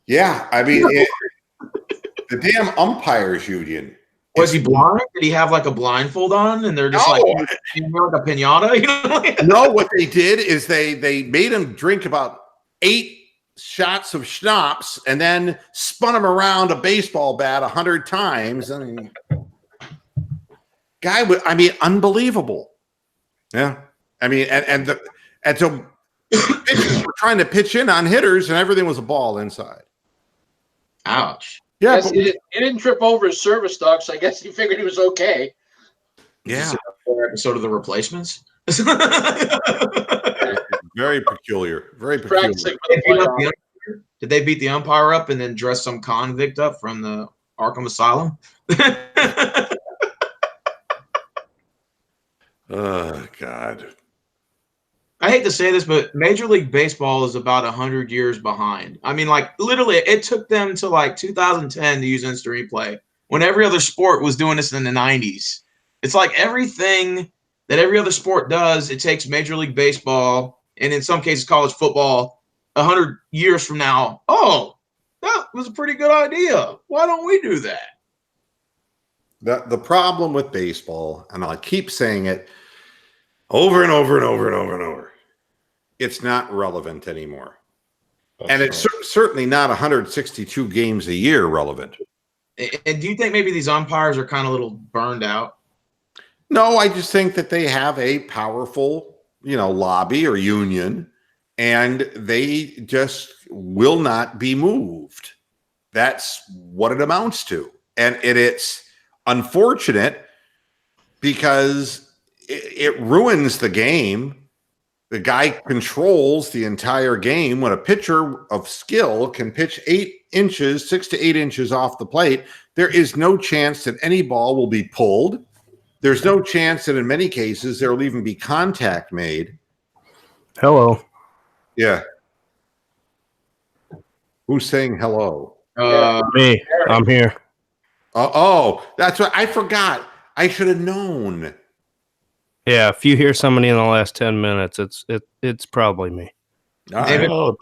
Yeah, I mean, the damn umpires union. Was he blind? Did he have like a blindfold on, and they're just like a pinata? No, what they did is they made him drink about 8 shots of schnapps and then spun him around a baseball bat 100 times. And unbelievable. Yeah, I mean, and so pitchers were trying to pitch in on hitters, and everything was a ball inside. Ouch. Yeah, Yes, he didn't trip over his service dog, so I guess he figured he was okay. yeah. Episode of The Replacements. Very peculiar. Very peculiar. Did they beat the umpire up and then dress some convict up from the Arkham Asylum? Oh, God. I hate to say this, but Major League Baseball is about 100 years behind. I mean, like, literally, it took them to like 2010 to use instant replay when every other sport was doing this in the 90s. It's like everything that every other sport does, it takes Major League Baseball and in some cases college football 100 years from now. Oh, that was a pretty good idea. Why don't we do that? The problem with baseball, and I'll keep saying it over and over and over and over and over, it's not relevant anymore. And it's certainly not 162 games a year relevant. And do you think maybe these umpires are kind of a little burned out? No, I just think that they have a powerful, lobby or union, and they just will not be moved. That's what it amounts to. And it's unfortunate because it ruins the game. The guy controls the entire game. When a pitcher of skill can pitch 6 to 8 inches off the plate, there is no chance that any ball will be pulled. There's no chance that in many cases there will even be contact made. Hello. Yeah. Who's saying hello? Me. I'm here. That's what I forgot. I should have known. Yeah, if you hear somebody in the last 10 minutes, it's probably me. David, Oh,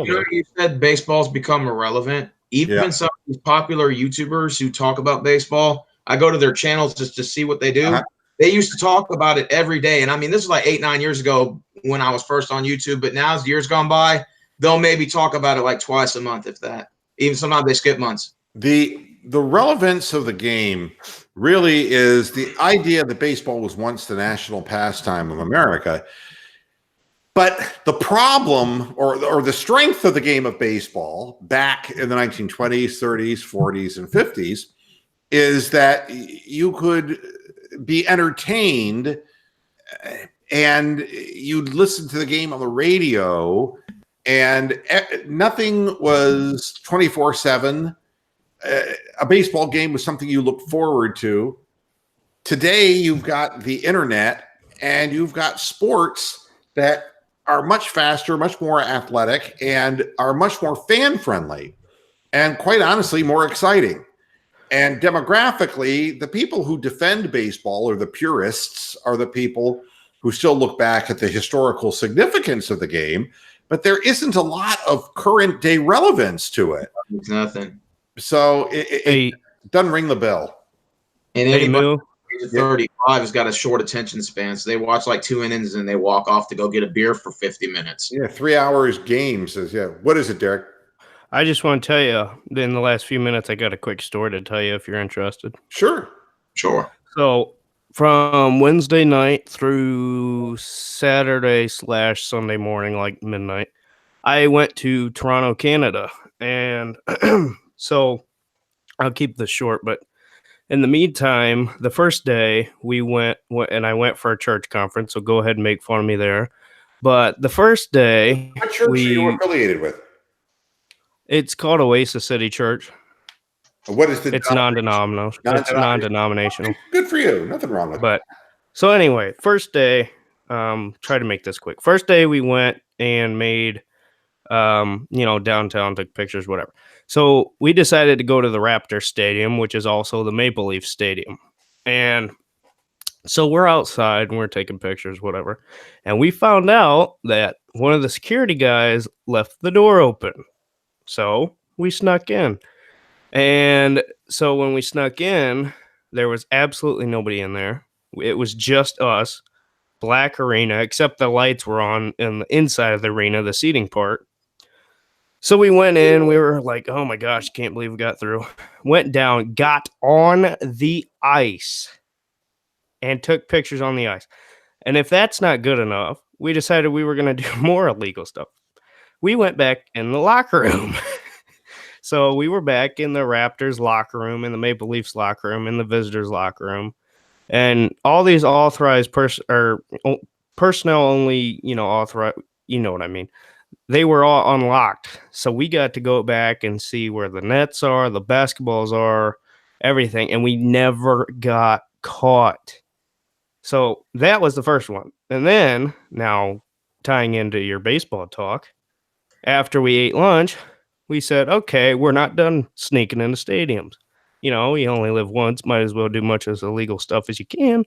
you said baseball's become irrelevant. Even some of these popular YouTubers who talk about baseball, I go to their channels just to see what they do. Uh-huh. They used to talk about it every day. And I mean, this is like 8-9 years ago when I was first on YouTube, but now as years gone by, they'll maybe talk about it like twice a month, if that. Even sometimes they skip months. The relevance of the game really is the idea that baseball was once the national pastime of America. But the problem or the strength of the game of baseball back in the 1920s, 30s, 40s, and 50s is that you could be entertained and you'd listen to the game on the radio, and nothing was 24/7. A baseball game was something you looked forward to. Today, you've got the internet and you've got sports that are much faster, much more athletic, and are much more fan-friendly, and quite honestly, more exciting. And demographically, the people who defend baseball, or the purists, are the people who still look back at the historical significance of the game, but there isn't a lot of current day relevance to it. It's nothing. So it doesn't ring the bell. And Hey, anybody Moo. age 35 has got a short attention span, so they watch like 2 innings and they walk off to go get a beer for 50 minutes. Yeah, 3 hours games. What is it, Derek? I just want to tell you, in the last few minutes, I got a quick story to tell you if you're interested. Sure. So from Wednesday night through Saturday/Sunday morning, like midnight, I went to Toronto, Canada. And so I'll keep this short, but in the meantime, the first day we went and I went for a church conference, so go ahead and make fun of me there. But the first day, What church are you affiliated with? it's called Oasis City Church. What is the? It's non-denominational. It's non-denominational. Good for you. Nothing wrong with it. But so anyway, first day, try to make this quick. First day we went and made, downtown, took pictures, whatever. So we decided to go to the Raptor Stadium, which is also the Maple Leaf Stadium. And so we're outside and we're taking pictures, whatever. And we found out that one of the security guys left the door open. So we snuck in. And so when we snuck in, there was absolutely nobody in there. It was just us, black arena, except the lights were on in the inside of the arena, the seating part. So we went in, we were like, oh my gosh, can't believe we got through. Went down, got on the ice, and took pictures on the ice. And if that's not good enough, we decided we were going to do more illegal stuff. We went back in the locker room. So we were back in the Raptors locker room, in the Maple Leafs locker room, in the visitors locker room. And all these authorized personnel only, authorized, you know what I mean. They were all unlocked. So we got to go back and see where the nets are, the basketballs are, everything. And we never got caught. So that was the first one. And then, now tying into your baseball talk, after we ate lunch, we said, okay, we're not done sneaking into stadiums. You only live once, might as well do much as illegal stuff as you can.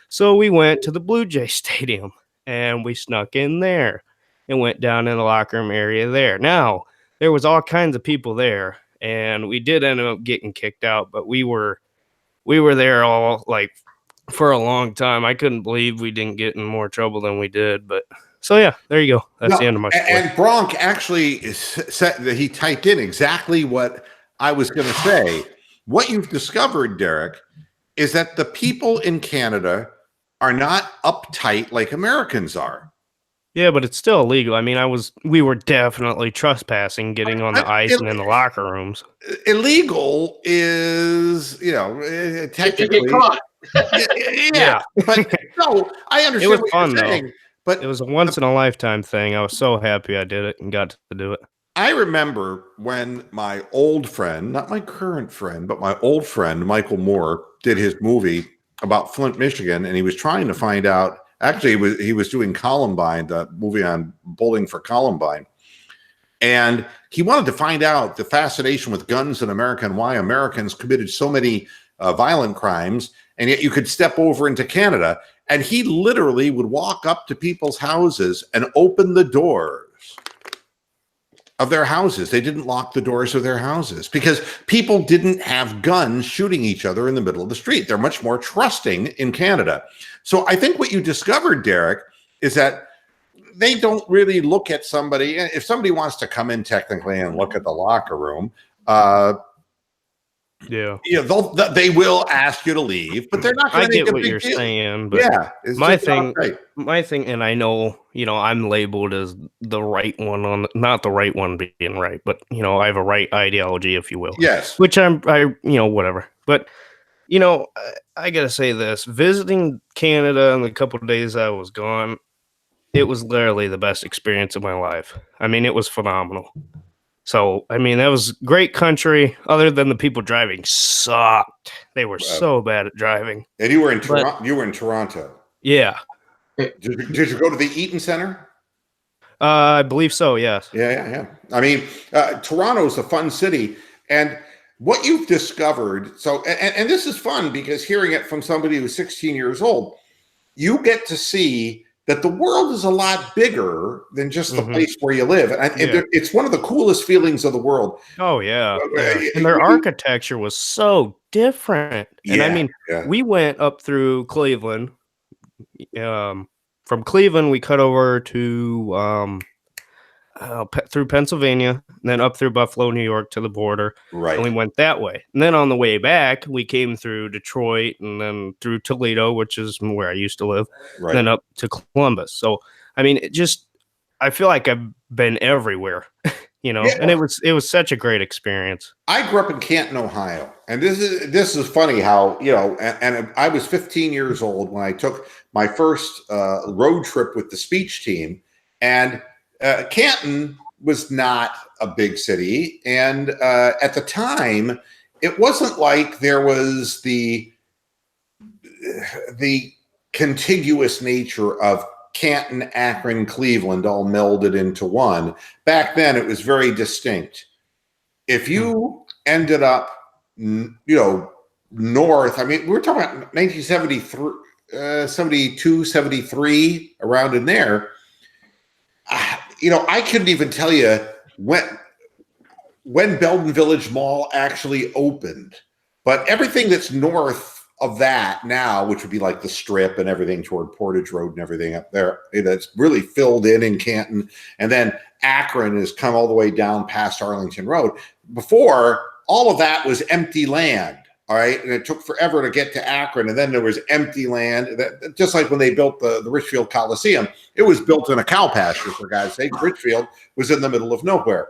So we went to the Blue Jay Stadium and we snuck in there and went down in the locker room area there. Now, there was all kinds of people there, and we did end up getting kicked out, but we were there all like for a long time. I couldn't believe we didn't get in more trouble than we did, but so yeah, there you go. That's the end of my story. And Bronk actually said that he typed in exactly what I was going to say. What you've discovered, Derek, is that the people in Canada are not uptight like Americans are. Yeah, but it's still illegal. I mean, we were definitely trespassing, getting on the ice and in the locker rooms. Illegal is, technically. You get caught. Yeah. But no, I understand. It was what fun, you're saying, though. But it was a once in a lifetime thing. I was so happy I did it and got to do it. I remember when my old friend, not my current friend, but my old friend, Michael Moore, did his movie about Flint, Michigan, and he was trying to find out. Actually, he was doing Columbine, the movie on Bowling for Columbine. And he wanted to find out the fascination with guns in America and why Americans committed so many violent crimes, and yet you could step over into Canada. And he literally would walk up to people's houses and open the doors of their houses. They didn't lock the doors of their houses because people didn't have guns shooting each other in the middle of the street. They're much more trusting in Canada. So I think what you discovered, Derek, is that they don't really look at somebody. If somebody wants to come in technically and look at the locker room, Yeah. They will ask you to leave, but they're not I going to make get a what big you're deal. saying, but Yeah, it's my just not thing, right. and I know, I'm labeled as the right one not the right one being right, but I have a right ideology, if you will. Yes. Which whatever. But I gotta say this: visiting Canada in the couple of days I was gone, it was literally the best experience of my life. I mean, it was phenomenal. So, I mean, that was great country. Other than the people driving sucked. They were so bad at driving. And you were in Toronto. You were in Toronto. Yeah. Did you go to the Eaton Center? I believe so. Yes. Yeah. I mean, Toronto is a fun city, and what you've discovered. So, and this is fun because hearing it from somebody who's 16 years old, you get to see that the world is a lot bigger than just the place where you live. And it's one of the coolest feelings of the world. Oh, yeah. And their architecture was so different. And I mean, we went up through Cleveland. From Cleveland, we cut over to through Pennsylvania, and then up through Buffalo, New York to the border. Right. And we went that way. And then on the way back, we came through Detroit and then through Toledo, which is where I used to live, and then up to Columbus. So, I mean, I feel like I've been everywhere, and it was such a great experience. I grew up in Canton, Ohio, and this is funny how, and I was 15 years old when I took my first road trip with the speech team, and Canton was not a big city, and at the time, it wasn't like there was the contiguous nature of Canton, Akron, Cleveland all melded into one. Back then, it was very distinct. If you ended up, north, I mean, we're talking about 1973, 72, 73, around in there. I couldn't even tell you when Belden Village Mall actually opened, but everything that's north of that now, which would be like the Strip and everything toward Portage Road and everything up there, it's really filled in Canton. And then Akron has come all the way down past Arlington Road. Before, all of that was empty land. All right. And it took forever to get to Akron. And then there was empty land. Just like when they built the Richfield Coliseum, it was built in a cow pasture, for God's sake. Richfield was in the middle of nowhere.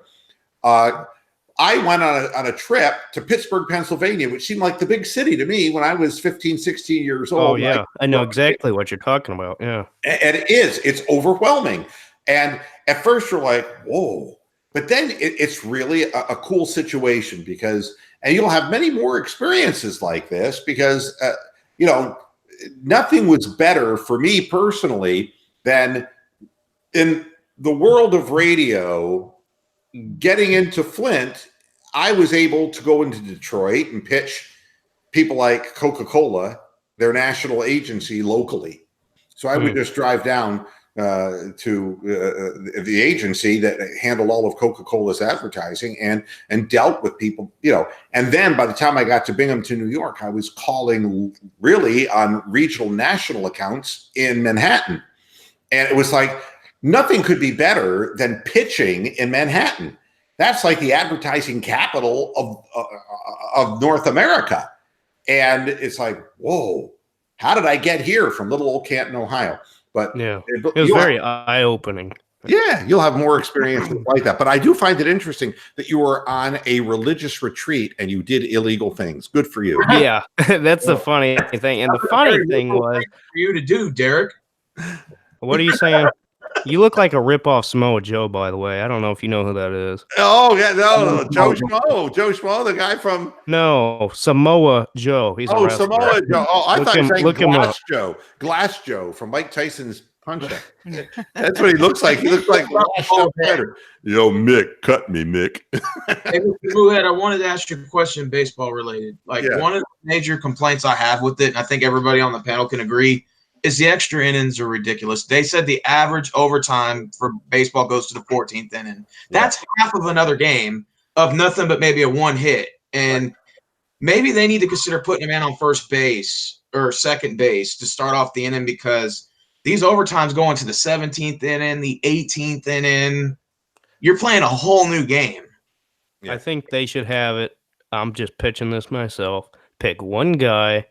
I went on a trip to Pittsburgh, Pennsylvania, which seemed like the big city to me when I was 15, 16 years old. Oh, yeah. I know exactly what you're talking about. Yeah. And it's overwhelming. And at first you're like, whoa. But then it's really a cool situation because, and you'll have many more experiences like this because, nothing was better for me personally than in the world of radio. Getting into Flint, I was able to go into Detroit and pitch people like Coca-Cola, their national agency locally. So I would just drive down to the agency that handled all of Coca-Cola's advertising and dealt with people, and then by the time I got to Binghamton, New York, I was calling really on regional national accounts in Manhattan. And it was like, nothing could be better than pitching in Manhattan. That's like the advertising capital of North America. And it's like, whoa, how did I get here from little old Canton, Ohio? But yeah, it was very eye-opening. Yeah, you'll have more experiences like that. But I do find it interesting that you were on a religious retreat and you did illegal things. Good for you. Yeah, that's the funny thing. And the funny thing was for you to do, Derek. What are you saying? You look like a rip-off Samoa Joe, by the way. I don't know if you know who that is. Oh, yeah, no, Joe Schmo. Joe Schmo, the guy from... No, Samoa Joe. He's a wrestler. Samoa Joe. Oh, I thought you were saying Glass Joe. Glass Joe from Mike Tyson's Punch-Up. That's what he looks like. He looks like Glass Joe better. Yo, Mick, cut me, Mick. Hey, Mr. I wanted to ask you a question, baseball related. One of the major complaints I have with it, and I think everybody on the panel can agree, is the extra innings are ridiculous. They said the average overtime for baseball goes to the 14th inning. That's half of another game of nothing but maybe a one hit. And maybe they need to consider putting a man on first base or second base to start off the inning because these overtimes go into the 17th inning, the 18th inning. You're playing a whole new game. I think they should have it I'm just pitching this myself. Pick one guy,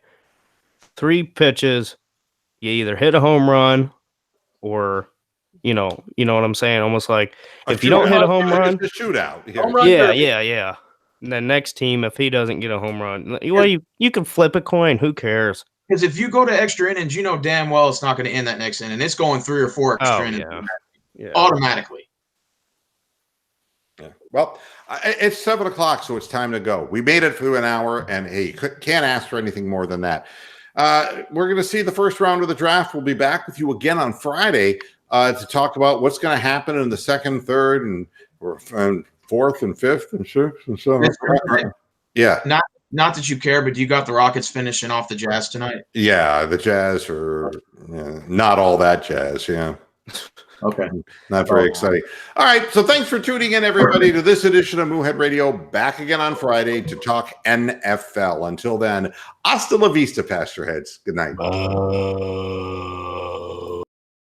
3 pitches. You either hit a home run or, you know what I'm saying? Almost like if you don't hit a home run, it's a shootout. Here. Home run yeah, derby. yeah. And the next team, if he doesn't get a home run, well, you can flip a coin. Who cares? Because if you go to extra innings, you know damn well it's not going to end that next inning. It's going 3 or 4 extra Oh, innings yeah. automatically. Yeah. Well, it's 7 o'clock, so it's time to go. We made it through an hour, and hey, can't ask for anything more than that. We're going to see the first round of the draft. We'll be back with you again on Friday to talk about what's going to happen in the second, third, and fourth, and fifth, and sixth, and so on. Yeah. Not that you care, but you got the Rockets finishing off the Jazz tonight. Yeah, the Jazz are not all that Jazz. Yeah. Okay. Not very exciting. All right. So thanks for tuning in, everybody, to this edition of Moohead Radio. Back again on Friday to talk NFL. Until then, hasta la vista, Pastor Heads. Good night.